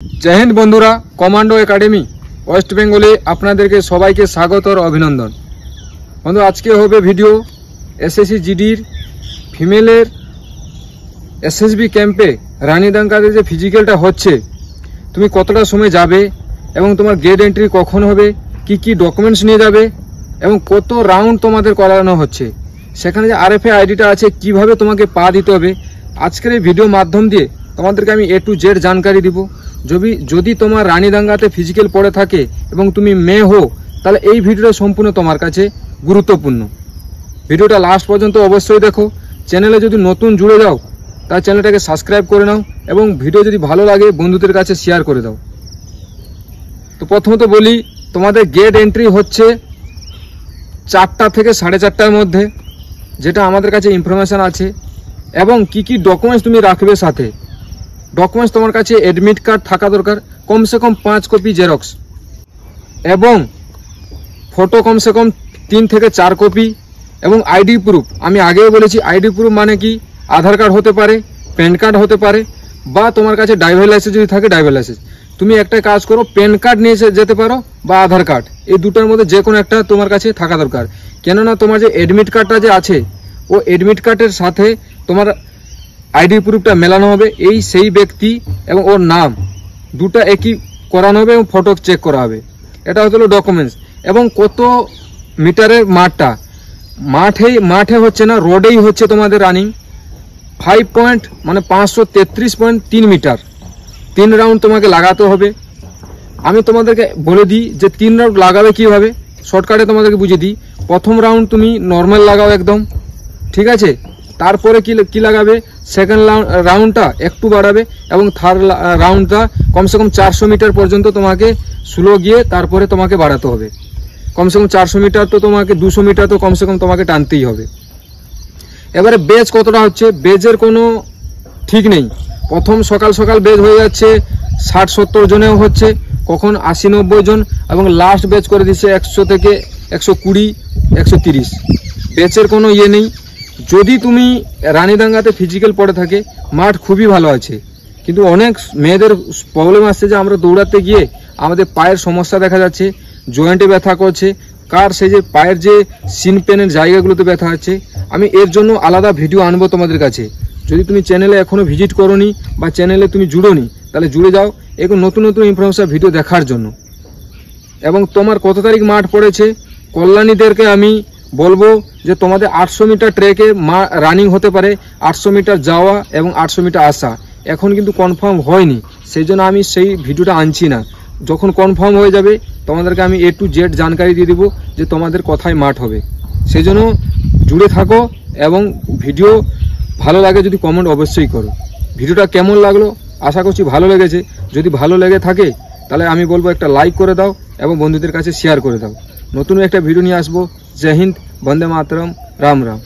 जय हिंद बंधुरा commando academy waste बेंगले आपनादेरके सबाइके स्वागत और अभिनंदन। बंधु आज के होबे भिडियो एसएससी जिडिर फिमेलेर एसएसबी कैम्पे रानीदांगाते जे फिजिक्यालटा होच्छे तुमी कतटा समय जाबे एबं तोमार गेट एंट्री कखन होबे की डकुमेंट्स निये जाबे एबं कत राउंड तोमादेर करानो होच्छे सेखाने जे आरएफए आईडिटा आछे किभाबे तोमाके पा दिते होबे आजकेर এই ভিডিও माध्यम दिए তোমাদেরকে আমি A to Z जानकारी দিব। যদি তোমার রানীদাঙ্গাতে ফিজিক্যাল পড়ে থাকে এবং তুমি মেয়ে হো তাহলে এই ভিডিওটা সম্পূর্ণ তোমার কাছে গুরুত্বপূর্ণ। ভিডিওটা লাস্ট পর্যন্ত অবশ্যই দেখো। চ্যানেলে যদি নতুন জুড়ে যাও তাহলে চ্যানেলটাকে সাবস্ক্রাইব করে নাও এবং ভিডিও যদি ভালো লাগে বন্ধুদের কাছে শেয়ার করে দাও। তো প্রথমত বলি তোমাদের গেট এন্ট্রি হচ্ছে 4টা থেকে 4:30টার মধ্যে, যেটা আমাদের কাছে ইনফরমেশন আছে। এবং কি ডকুমেন্টস তুমি রাখবে সাথে, ডকুমেন্টস তোমার কাছে এডমিট কার্ড থাকা দরকার, কমসে কম 5 কপি জেরক্স এবং ফটো কমসে কম 3 থেকে 4 কপি এবং আইডি প্রুফ। আমি আগেও বলেছি আইডি প্রুফ মানে কি আধার কার্ড হতে পারে, প্যান কার্ড হতে পারে বা তোমার কাছে ড্রাইভার লাইসেন্স যদি থাকে ড্রাইভার লাইসেন্স। তুমি একটা কাজ করো, প্যান কার্ড নিয়ে যেতে পারো বা আধার কার্ড, এই দুটোর মধ্যে যে কোনো একটা তোমার কাছে থাকা দরকার। কেননা তোমার যে এডমিট কার্ডটা যে আছে ও এডমিট কার্ডের সাথে তোমার আইডি প্রুফটা মেলানো হবে, এই সেই ব্যক্তি এবং ওর নাম দুটো একই করানো হবে এবং ফটো চেক করা হবে। এটা হলো ডকুমেন্টস। এবং কত মিটারের মাঠটা, মাঠে হচ্ছে না, রোডেই হচ্ছে তোমাদের রানিং 533.3 মিটার। 3 রাউন্ড তোমাকে লাগাতে হবে। আমি তোমাদেরকে বলে দিই যে 3 রাউন্ড লাগাবে কিভাবে, শর্টকাটে তোমাদেরকে বুঝিয়ে দিই। প্রথম রাউন্ড তুমি নর্মাল লাগাও একদম, ঠিক আছে। তারপরে কি লাগাবে, সেকেন্ড রাউন্ডটা একটু বাড়াবে এবং থার্ড রাউন্ডটা কমসে কম 400 মিটার পর্যন্ত তোমাকে স্লো গিয়ে তারপরে তোমাকে বাড়াতে হবে। কমসে কম 400 মিটার তো তোমাকে 200 মিটার তো কমসে কম তোমাকে টানতেই হবে। এবারে বেজ কতটা হচ্ছে, বেজের কোনো ঠিক নেই। প্রথম সকাল বেজ হয়ে যাচ্ছে 60-70 জনেও হচ্ছে, কখন 80-90 জন এবং লাস্ট বেজ করে দিচ্ছে 100 থেকে 120, 130। বেচের কোনো ইয়ে নেই। যদি তুমি রানীদাঙ্গাতে ফিজিক্যাল পড়ে থাকে মাঠ খুবই ভালো আছে, কিন্তু অনেক মেয়েদের প্রবলেম আসছে যে আমরা দৌড়াতে গিয়ে আমাদের পায়ের সমস্যা দেখা যাচ্ছে, জয়েন্টে ব্যথা করছে, কার সেই যে পায়ের যে সিন পেনের জায়গাগুলোতে ব্যথা হচ্ছে। আমি এর জন্য আলাদা ভিডিও আনবো তোমাদের কাছে। যদি তুমি চ্যানেলে এখনো ভিজিট করোনি বা চ্যানেলে তুমি জুড়োনি তাহলে জুড়ে যাও এরকম নতুন ইনফরমেশন ভিডিও দেখার জন্য। এবং তোমার কত তারিখ মাঠ পড়েছে, কল্যাণীদেরকে আমি বলবো যে তোমাদের 800 মিটার ট্রেকে রানিং হতে পারে, 800 মিটার যাওয়া এবং 800 মিটার আসা। এখন কিন্তু কনফার্ম হয়নি, সেই জন্য আমি সেই ভিডিওটা আনছি না। যখন কনফার্ম হয়ে যাবে তোমাদেরকে আমি A to Z জানকারি দিয়ে দেবো যে তোমাদের কোথায় মাঠ হবে। সেই জন্য জুড়ে থাকো এবং ভিডিও ভালো লাগে যদি কমেন্ট অবশ্যই করো। ভিডিওটা কেমন লাগলো আশা করছি ভালো লেগেছে। যদি ভালো লেগে থাকে তাহলে আমি বলবো একটা লাইক করে দাও এবং বন্ধুদের কাছে শেয়ার করে দাও। নতুন একটা ভিডিও নিয়ে আসবো। जय हिंद, वंदे मातरम, राम राम।